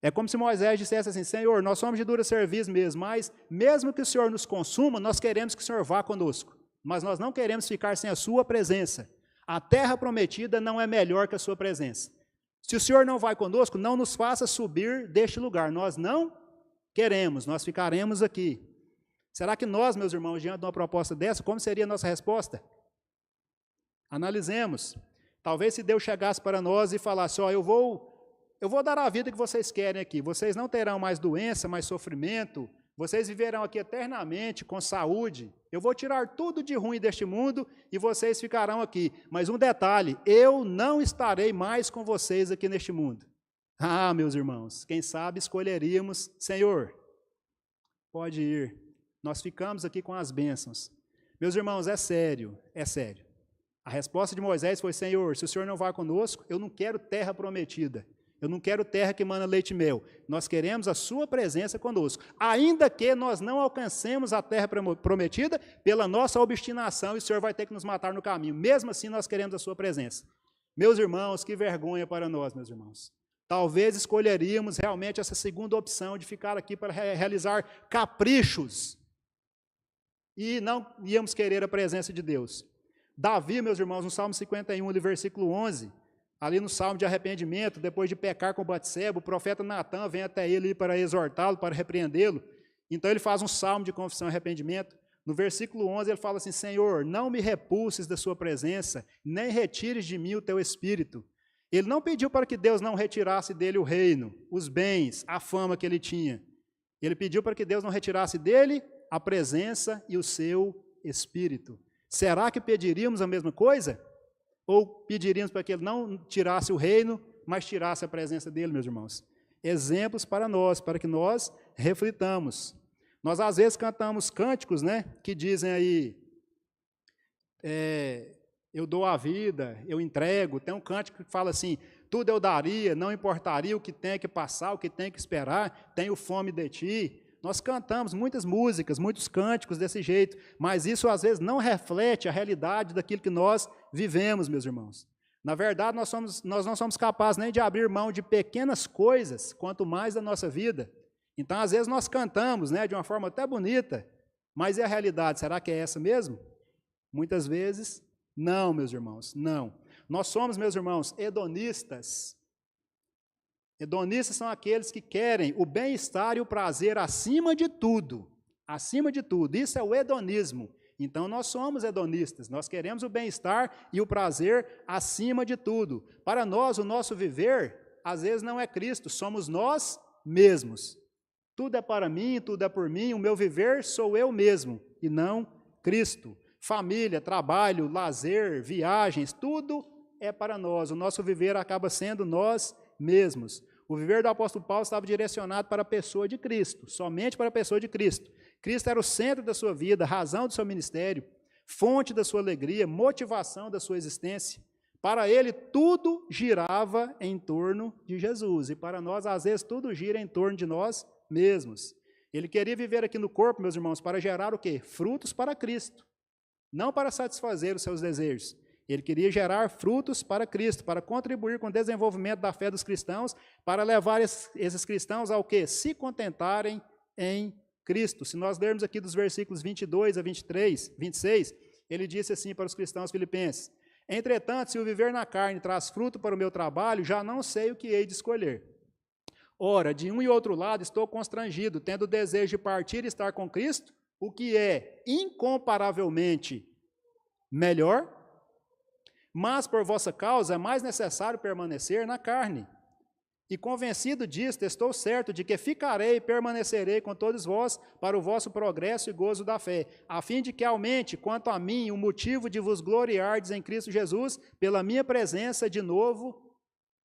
É como se Moisés dissesse assim, Senhor, nós somos de dura cerviz mesmo, mas mesmo que o Senhor nos consuma, nós queremos que o Senhor vá conosco. Mas nós não queremos ficar sem a sua presença. A terra prometida não é melhor que a sua presença. Se o Senhor não vai conosco, não nos faça subir deste lugar. Nós não queremos, nós ficaremos aqui. Será que nós, meus irmãos, diante de uma proposta dessa, como seria a nossa resposta? Analisemos. Talvez se Deus chegasse para nós e falasse, ó, eu vou dar a vida que vocês querem aqui. Vocês não terão mais doença, mais sofrimento. Vocês viverão aqui eternamente com saúde. Eu vou tirar tudo de ruim deste mundo e vocês ficarão aqui. Mas um detalhe, eu não estarei mais com vocês aqui neste mundo. Ah, meus irmãos, quem sabe escolheríamos, Senhor, pode ir. Nós ficamos aqui com as bênçãos. Meus irmãos, é sério, é sério. A resposta de Moisés foi, Senhor, se o Senhor não vai conosco, eu não quero terra prometida. Eu não quero terra que mana leite e mel. Nós queremos a sua presença conosco. Ainda que nós não alcancemos a terra prometida pela nossa obstinação e o Senhor vai ter que nos matar no caminho. Mesmo assim, nós queremos a sua presença. Meus irmãos, que vergonha para nós, meus irmãos. Talvez escolheríamos realmente essa segunda opção de ficar aqui para realizar caprichos e não íamos querer a presença de Deus. Davi, meus irmãos, no Salmo 51, no versículo 11, ali no Salmo de arrependimento, depois de pecar com Batseba, o profeta Natã vem até ele para exortá-lo, para repreendê-lo. Então ele faz um salmo de confissão e arrependimento. No versículo 11 ele fala assim, Senhor, não me repulses da sua presença, nem retires de mim o teu espírito. Ele não pediu para que Deus não retirasse dele o reino, os bens, a fama que ele tinha. Ele pediu para que Deus não retirasse dele a presença e o seu espírito. Será que pediríamos a mesma coisa? Ou pediríamos para que ele não tirasse o reino, mas tirasse a presença dele, meus irmãos? Exemplos para nós, para que nós reflitamos. Nós, às vezes, cantamos cânticos, né, que dizem aí, eu dou a vida, eu entrego. Tem um cântico que fala assim, tudo eu daria, não importaria o que tem que passar, o que tem que esperar, tenho fome de ti. Nós cantamos muitas músicas, muitos cânticos desse jeito, mas isso às vezes não reflete a realidade daquilo que nós vivemos, meus irmãos. Na verdade, nós não somos capazes nem de abrir mão de pequenas coisas, quanto mais da nossa vida. Então, às vezes nós cantamos, né, de uma forma até bonita, mas e a realidade? Será que é essa mesmo? Muitas vezes, não, meus irmãos, não. Nós somos, meus irmãos, hedonistas. Hedonistas são aqueles que querem o bem-estar e o prazer acima de tudo. Acima de tudo. Isso é o hedonismo. Então, nós somos hedonistas. Nós queremos o bem-estar e o prazer acima de tudo. Para nós, o nosso viver, às vezes, não é Cristo. Somos nós mesmos. Tudo é para mim, tudo é por mim. O meu viver sou eu mesmo e não Cristo. Família, trabalho, lazer, viagens, tudo é para nós. O nosso viver acaba sendo nós mesmos. O viver do apóstolo Paulo estava direcionado para a pessoa de Cristo, somente para a pessoa de Cristo. Cristo era o centro da sua vida, razão do seu ministério, fonte da sua alegria, motivação da sua existência. Para ele, tudo girava em torno de Jesus. E para nós, às vezes, tudo gira em torno de nós mesmos. Ele queria viver aqui no corpo, meus irmãos, para gerar o quê? Frutos para Cristo. Não para satisfazer os seus desejos. Ele queria gerar frutos para Cristo, para contribuir com o desenvolvimento da fé dos cristãos, para levar esses cristãos ao quê? Se contentarem em Cristo. Se nós lermos aqui dos versículos 22 a 23, 26, ele disse assim para os cristãos filipenses, entretanto, se o viver na carne traz fruto para o meu trabalho, já não sei o que hei de escolher. Ora, de um e outro lado estou constrangido, tendo o desejo de partir e estar com Cristo, o que é incomparavelmente melhor, mas por vossa causa é mais necessário permanecer na carne. E convencido disto, estou certo de que ficarei e permanecerei com todos vós para o vosso progresso e gozo da fé, a fim de que aumente, quanto a mim, o motivo de vos gloriardes em Cristo Jesus, pela minha presença de novo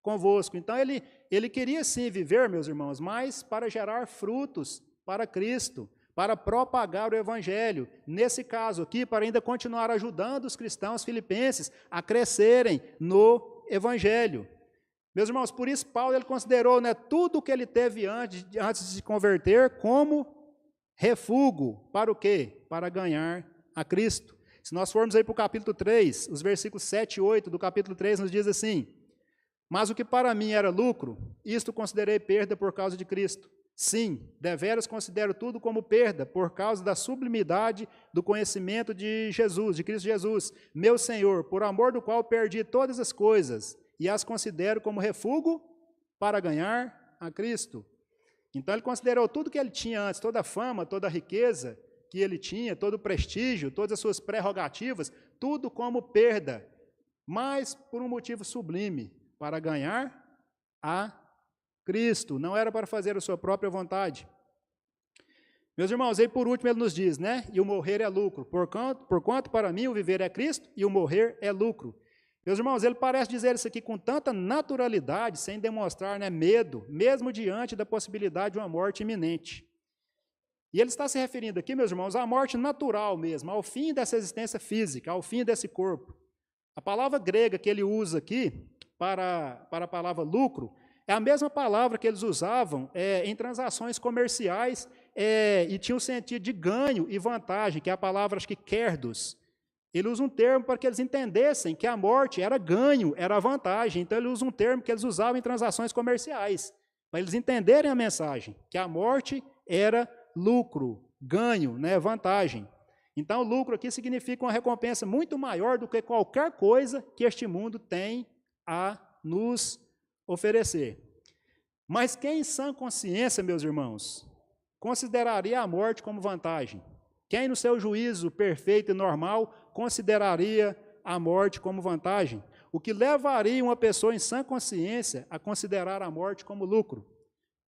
convosco. Então, ele queria sim viver, meus irmãos, mas para gerar frutos para Cristo, para propagar o Evangelho. Nesse caso aqui, para ainda continuar ajudando os cristãos filipenses a crescerem no Evangelho. Meus irmãos, por isso Paulo ele considerou, né, tudo o que ele teve antes de se converter como refúgio. Para o quê? Para ganhar a Cristo. Se nós formos aí para o capítulo 3, os versículos 7 e 8 do capítulo 3 nos diz assim, mas o que para mim era lucro, isto considerei perda por causa de Cristo. Sim, deveras considero tudo como perda, por causa da sublimidade do conhecimento de Jesus, de Cristo Jesus, meu Senhor, por amor do qual perdi todas as coisas, e as considero como refúgio para ganhar a Cristo. Então ele considerou tudo que ele tinha antes, toda a fama, toda a riqueza que ele tinha, todo o prestígio, todas as suas prerrogativas, tudo como perda, mas por um motivo sublime, para ganhar a Cristo, não era para fazer a sua própria vontade. Meus irmãos, aí por último ele nos diz, né? E o morrer é lucro. Porquanto para mim o viver é Cristo e o morrer é lucro. Meus irmãos, ele parece dizer isso aqui com tanta naturalidade, sem demonstrar, né, medo, mesmo diante da possibilidade de uma morte iminente. E ele está se referindo aqui, meus irmãos, à morte natural mesmo, ao fim dessa existência física, ao fim desse corpo. A palavra grega que ele usa aqui, para a palavra lucro, é a mesma palavra que eles usavam em transações comerciais e tinha o sentido de ganho e vantagem, que é a palavra, acho que, kerdos. Ele usa um termo para que eles entendessem que a morte era ganho, era vantagem. Então, ele usa um termo que eles usavam em transações comerciais, para eles entenderem a mensagem, que a morte era lucro, ganho, né, vantagem. Então, lucro aqui significa uma recompensa muito maior do que qualquer coisa que este mundo tem a nos oferecer. Mas quem em sã consciência, meus irmãos, consideraria a morte como vantagem? Quem no seu juízo perfeito e normal consideraria a morte como vantagem? O que levaria uma pessoa em sã consciência a considerar a morte como lucro?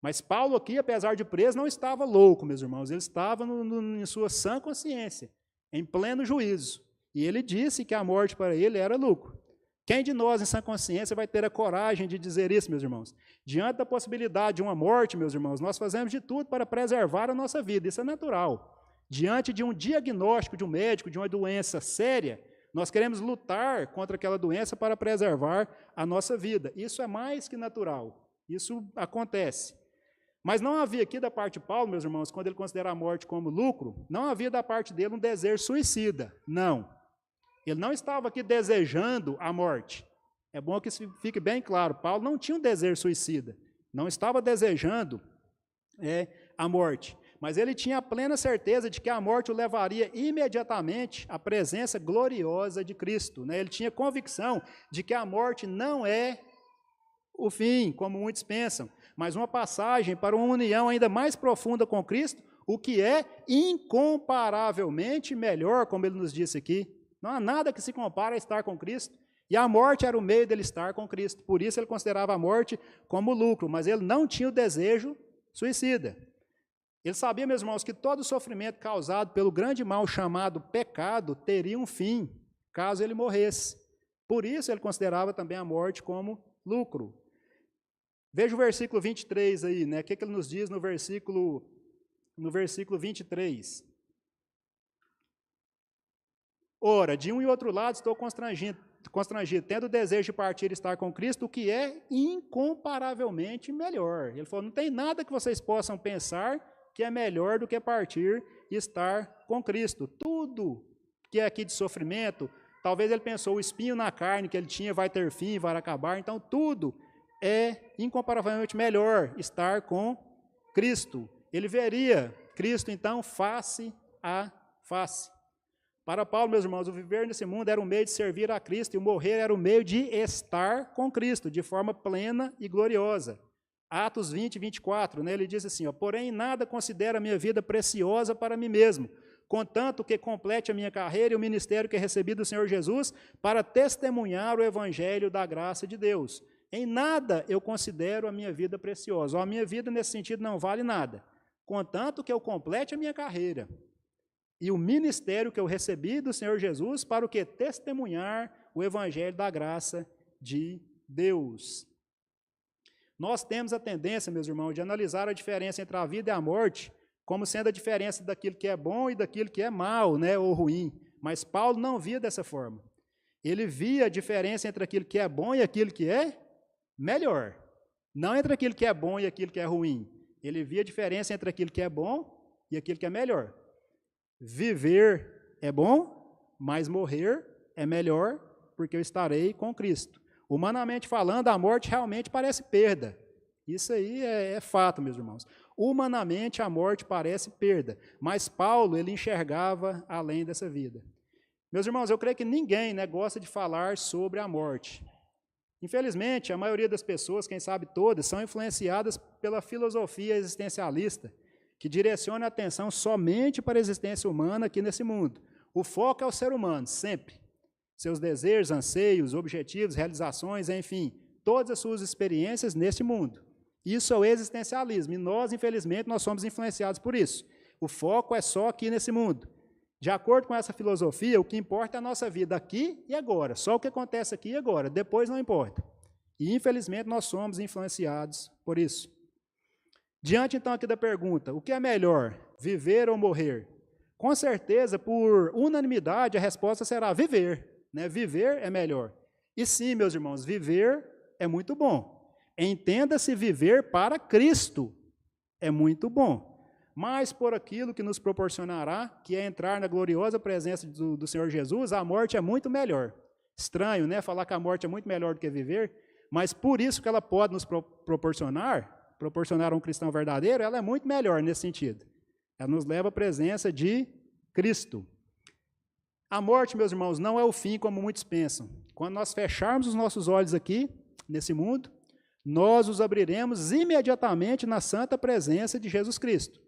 Mas Paulo aqui, apesar de preso, não estava louco, meus irmãos, ele estava em sua sã consciência, em pleno juízo. E ele disse que a morte para ele era lucro. Quem de nós, em sã consciência, vai ter a coragem de dizer isso, meus irmãos? Diante da possibilidade de uma morte, meus irmãos, nós fazemos de tudo para preservar a nossa vida, isso é natural. Diante de um diagnóstico de um médico, de uma doença séria, nós queremos lutar contra aquela doença para preservar a nossa vida. Isso é mais que natural, isso acontece. Mas não havia aqui da parte de Paulo, meus irmãos, quando ele considera a morte como lucro, não havia da parte dele um desejo suicida, não. Ele não estava aqui desejando a morte. É bom que isso fique bem claro, Paulo não tinha um desejo suicida, não estava desejando a morte. Mas ele tinha a plena certeza de que a morte o levaria imediatamente à presença gloriosa de Cristo, né? Ele tinha convicção de que a morte não é o fim, como muitos pensam, mas uma passagem para uma união ainda mais profunda com Cristo, o que é incomparavelmente melhor, como ele nos disse aqui. Não há nada que se compare a estar com Cristo, e a morte era o meio dele estar com Cristo. Por isso ele considerava a morte como lucro, mas ele não tinha o desejo suicida. Ele sabia, meus irmãos, que todo o sofrimento causado pelo grande mal chamado pecado teria um fim, caso ele morresse. Por isso ele considerava também a morte como lucro. Veja o versículo 23 aí, né? O que ele nos diz no versículo 23. Ora, de um e outro lado estou constrangido, tendo o desejo de partir e estar com Cristo, o que é incomparavelmente melhor. Ele falou, não tem nada que vocês possam pensar que é melhor do que partir e estar com Cristo. Tudo que é aqui de sofrimento, talvez ele pensou, o espinho na carne que ele tinha vai ter fim, vai acabar, então tudo é incomparavelmente melhor estar com Cristo. Ele veria Cristo, então, face a face. Para Paulo, meus irmãos, o viver nesse mundo era o meio de servir a Cristo e o morrer era o meio de estar com Cristo, de forma plena e gloriosa. Atos 20, 24, né, ele diz assim, porém nada considero a minha vida preciosa para mim mesmo, contanto que complete a minha carreira e o ministério que recebi do Senhor Jesus para testemunhar o evangelho da graça de Deus. Em nada eu considero a minha vida preciosa. A minha vida, nesse sentido, não vale nada, contanto que eu complete a minha carreira e o ministério que eu recebi do Senhor Jesus para o que? Testemunhar o evangelho da graça de Deus. Nós temos a tendência, meus irmãos, de analisar a diferença entre a vida e a morte como sendo a diferença daquilo que é bom e daquilo que é mal, né, ou ruim. Mas Paulo não via dessa forma. Ele via a diferença entre aquilo que é bom e aquilo que é melhor. Não entre aquilo que é bom e aquilo que é ruim. Ele via a diferença entre aquilo que é bom e aquilo que é melhor. Viver é bom, mas morrer é melhor, porque eu estarei com Cristo. Humanamente falando, a morte realmente parece perda. Isso aí é fato, meus irmãos. Humanamente, a morte parece perda, mas Paulo, ele enxergava além dessa vida. Meus irmãos, eu creio que ninguém, né, gosta de falar sobre a morte. Infelizmente, a maioria das pessoas, quem sabe todas, são influenciadas pela filosofia existencialista, que direciona a atenção somente para a existência humana aqui nesse mundo. O foco é o ser humano, sempre. Seus desejos, anseios, objetivos, realizações, enfim, todas as suas experiências neste mundo. Isso é o existencialismo, e nós, infelizmente, nós somos influenciados por isso. O foco é só aqui nesse mundo. De acordo com essa filosofia, o que importa é a nossa vida aqui e agora. Só o que acontece aqui e agora, depois não importa. E, infelizmente, nós somos influenciados por isso. Diante, então, aqui da pergunta, o que é melhor, viver ou morrer? Com certeza, por unanimidade, a resposta será viver. Né? Viver é melhor. E sim, meus irmãos, viver é muito bom. Entenda-se viver para Cristo. É muito bom. Mas por aquilo que nos proporcionará, que é entrar na gloriosa presença do Senhor Jesus, a morte é muito melhor. Estranho, né? Falar que a morte é muito melhor do que viver, mas por isso que ela pode nos proporcionar a um cristão verdadeiro, ela é muito melhor nesse sentido. Ela nos leva à presença de Cristo. A morte, meus irmãos, não é o fim como muitos pensam. Quando nós fecharmos os nossos olhos aqui, nesse mundo, nós os abriremos imediatamente na santa presença de Jesus Cristo.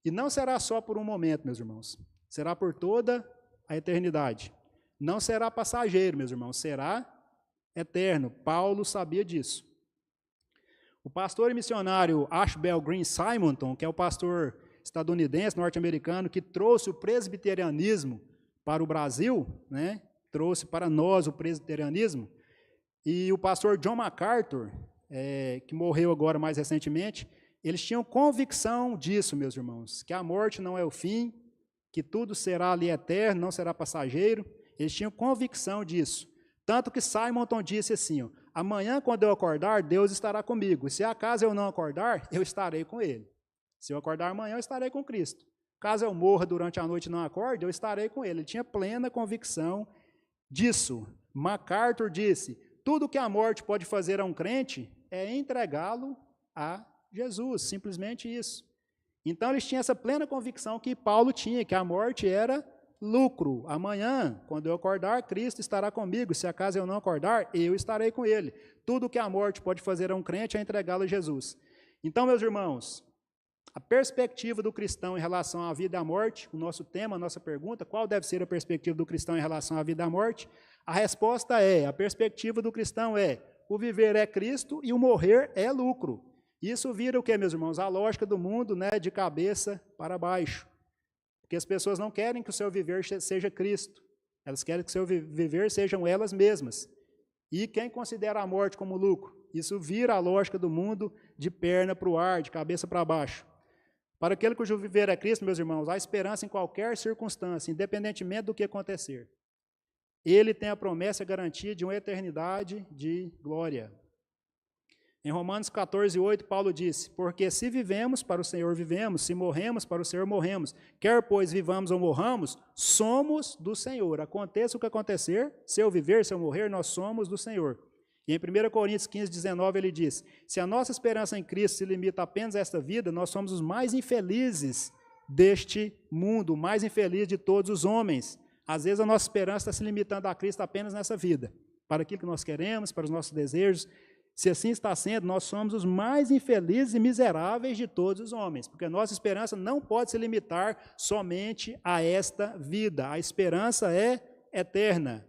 E não será só por um momento, meus irmãos. Será por toda a eternidade. Não será passageiro, meus irmãos. Será eterno. Paulo sabia disso. O pastor e missionário Ashbel Green Simonton, que é o pastor estadunidense, norte-americano, que trouxe o presbiterianismo para o Brasil, né? Trouxe para nós o presbiterianismo, e o pastor John MacArthur, que morreu agora mais recentemente, eles tinham convicção disso, meus irmãos, que a morte não é o fim, que tudo será ali eterno, não será passageiro. Eles tinham convicção disso. Tanto que Simonton disse assim, ó, amanhã, quando eu acordar, Deus estará comigo. Se acaso eu não acordar, eu estarei com Ele. Se eu acordar amanhã, eu estarei com Cristo. Caso eu morra durante a noite e não acorde, eu estarei com Ele. Ele tinha plena convicção disso. MacArthur disse, tudo que a morte pode fazer a um crente é entregá-lo a Jesus, simplesmente isso. Então, eles tinham essa plena convicção que Paulo tinha, que a morte era lucro. Amanhã, quando eu acordar, Cristo estará comigo. Se acaso eu não acordar, eu estarei com Ele. Tudo que a morte pode fazer a um crente é entregá-lo a Jesus. Então, meus irmãos, a perspectiva do cristão em relação à vida e à morte, o nosso tema, a nossa pergunta, qual deve ser a perspectiva do cristão em relação à vida e à morte? A resposta a perspectiva do cristão é, o viver é Cristo e o morrer é lucro. Isso vira o que, meus irmãos? A lógica do mundo, né, de cabeça para baixo. Porque as pessoas não querem que o seu viver seja Cristo. Elas querem que o seu viver sejam elas mesmas. E quem considera a morte como lucro? Isso vira a lógica do mundo de perna para o ar, de cabeça para baixo. Para aquele cujo viver é Cristo, meus irmãos, há esperança em qualquer circunstância, independentemente do que acontecer. Ele tem a promessa e a garantia de uma eternidade de glória. Em Romanos 14:8, Paulo disse, porque se vivemos, para o Senhor vivemos, se morremos, para o Senhor morremos. Quer, pois, vivamos ou morramos, somos do Senhor. Aconteça o que acontecer, se eu viver, se eu morrer, nós somos do Senhor. E em 1 Coríntios 15:19, ele diz, se a nossa esperança em Cristo se limita apenas a esta vida, nós somos os mais infelizes deste mundo, o mais infeliz de todos os homens. Às vezes a nossa esperança está se limitando a Cristo apenas nessa vida, para aquilo que nós queremos, para os nossos desejos. Se assim está sendo, nós somos os mais infelizes e miseráveis de todos os homens, porque a nossa esperança não pode se limitar somente a esta vida. A esperança é eterna.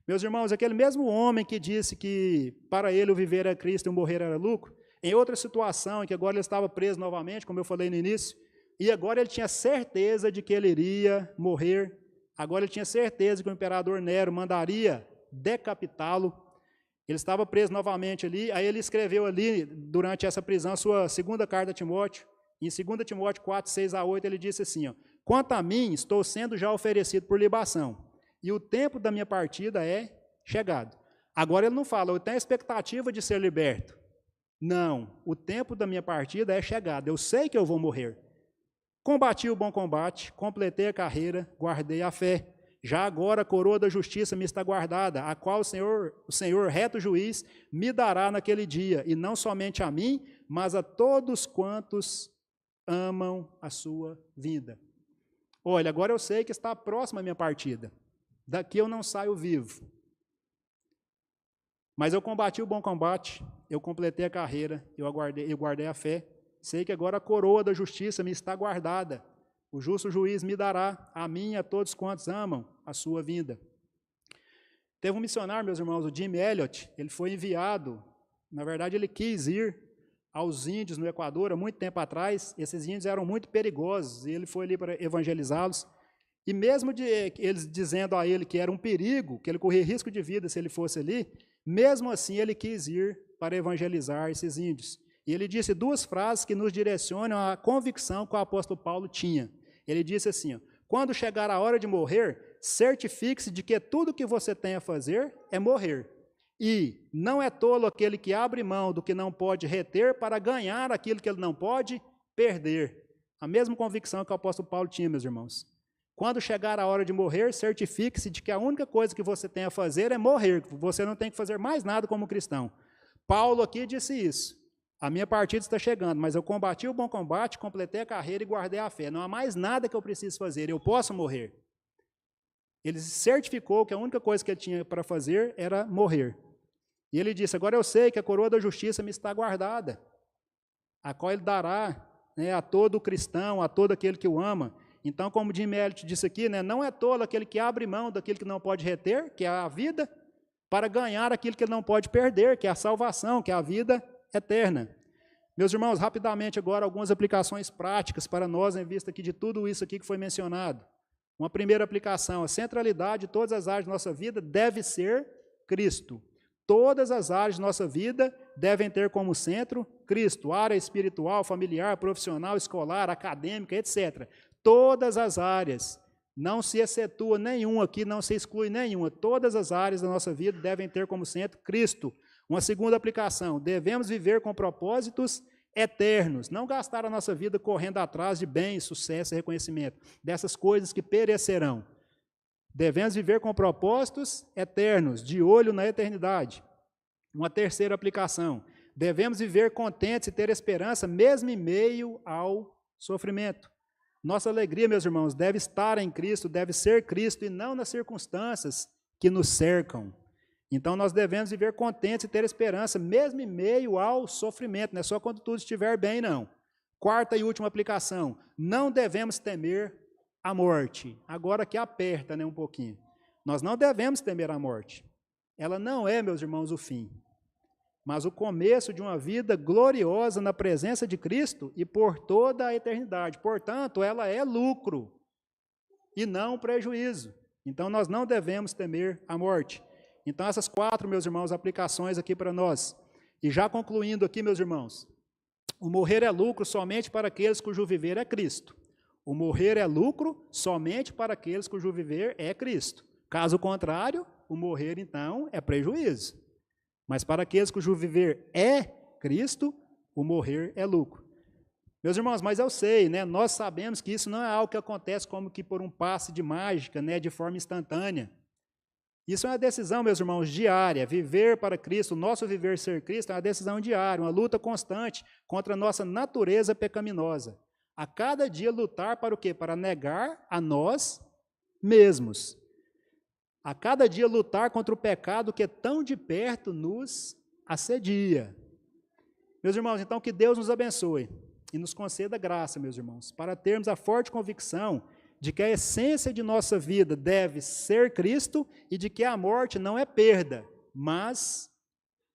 Meus irmãos, aquele mesmo homem que disse que para ele o viver era Cristo e o morrer era lucro, em outra situação, em que agora ele estava preso novamente, como eu falei no início, e agora ele tinha certeza de que ele iria morrer, agora ele tinha certeza que o imperador Nero mandaria decapitá-lo. Ele estava preso novamente ali, aí ele escreveu ali, durante essa prisão, a sua segunda carta a Timóteo, em 2 Timóteo 4:6-8, ele disse assim, ó, quanto a mim, estou sendo já oferecido por libação, e o tempo da minha partida é chegado. Agora ele não fala, eu tenho a expectativa de ser liberto. Não, o tempo da minha partida é chegado, eu sei que eu vou morrer. Combati o bom combate, completei a carreira, guardei a fé. Já agora a coroa da justiça me está guardada, a qual o Senhor, reto juiz, me dará naquele dia, e não somente a mim, mas a todos quantos amam a sua vinda. Olha, agora eu sei que está próxima a minha partida. Daqui eu não saio vivo. Mas eu combati o bom combate, eu completei a carreira, eu guardei a fé. Sei que agora a coroa da justiça me está guardada. O justo juiz me dará, a mim e a todos quantos amam a sua vinda. Teve um missionário, meus irmãos, o Jim Elliot, ele foi enviado, na verdade ele quis ir aos índios no Equador há muito tempo atrás, esses índios eram muito perigosos, e ele foi ali para evangelizá-los, E mesmo eles dizendo a ele que era um perigo, que ele corria risco de vida se ele fosse ali, mesmo assim ele quis ir para evangelizar esses índios. E ele disse duas frases que nos direcionam à convicção que o apóstolo Paulo tinha. Ele disse assim, ó, quando chegar a hora de morrer, certifique-se de que tudo que você tem a fazer é morrer. E não é tolo aquele que abre mão do que não pode reter para ganhar aquilo que ele não pode perder. A mesma convicção que o apóstolo Paulo tinha, meus irmãos. Quando chegar a hora de morrer, certifique-se de que a única coisa que você tem a fazer é morrer. Você não tem que fazer mais nada como cristão. Paulo aqui disse isso. A minha partida está chegando, mas eu combati o bom combate, completei a carreira e guardei a fé. Não há mais nada que eu preciso fazer, eu posso morrer. Ele certificou que a única coisa que ele tinha para fazer era morrer. E ele disse, agora eu sei que a coroa da justiça me está guardada, a qual ele dará, né, a todo cristão, a todo aquele que o ama. Então, como Jim Elliot disse aqui, né, não é tolo aquele que abre mão daquilo que não pode reter, que é a vida, para ganhar aquilo que ele não pode perder, que é a salvação, que é a vida eterna. Meus irmãos, rapidamente agora algumas aplicações práticas para nós em vista aqui de tudo isso aqui que foi mencionado. Uma primeira aplicação, a centralidade de todas as áreas de nossa vida deve ser Cristo. Todas as áreas de nossa vida devem ter como centro Cristo, área espiritual, familiar, profissional, escolar, acadêmica, etc. Todas as áreas, não se excetua nenhuma aqui, não se exclui nenhuma. Todas as áreas da nossa vida devem ter como centro Cristo. Uma segunda aplicação, devemos viver com propósitos eternos, não gastar a nossa vida correndo atrás de bens, sucesso e reconhecimento, dessas coisas que perecerão. Devemos viver com propósitos eternos, de olho na eternidade. Uma terceira aplicação, devemos viver contentes e ter esperança, mesmo em meio ao sofrimento. Nossa alegria, meus irmãos, deve estar em Cristo, deve ser Cristo e não nas circunstâncias que nos cercam. Então, nós devemos viver contentes e ter esperança, mesmo em meio ao sofrimento, não é só quando tudo estiver bem, não. Quarta e última aplicação, não devemos temer a morte. Agora que aperta, né, um pouquinho. Nós não devemos temer a morte. Ela não é, meus irmãos, o fim, mas o começo de uma vida gloriosa na presença de Cristo e por toda a eternidade. Portanto, ela é lucro e não prejuízo. Então, nós não devemos temer a morte. Então, essas quatro, meus irmãos, aplicações aqui para nós. E já concluindo aqui, meus irmãos, o morrer é lucro somente para aqueles cujo viver é Cristo. O morrer é lucro somente para aqueles cujo viver é Cristo. Caso contrário, o morrer, então, é prejuízo. Mas para aqueles cujo viver é Cristo, o morrer é lucro. Meus irmãos, mas eu sei, né, nós sabemos que isso não é algo que acontece como que por um passe de mágica, né, de forma instantânea. Isso é uma decisão, meus irmãos, diária. Viver para Cristo, o nosso viver ser Cristo é uma decisão diária, uma luta constante contra a nossa natureza pecaminosa. A cada dia lutar para o quê? Para negar a nós mesmos. A cada dia lutar contra o pecado que tão de perto nos assedia. Meus irmãos, então que Deus nos abençoe e nos conceda graça, meus irmãos, para termos a forte convicção de que a essência de nossa vida deve ser Cristo e de que a morte não é perda, mas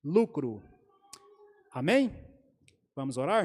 lucro. Amém? Vamos orar?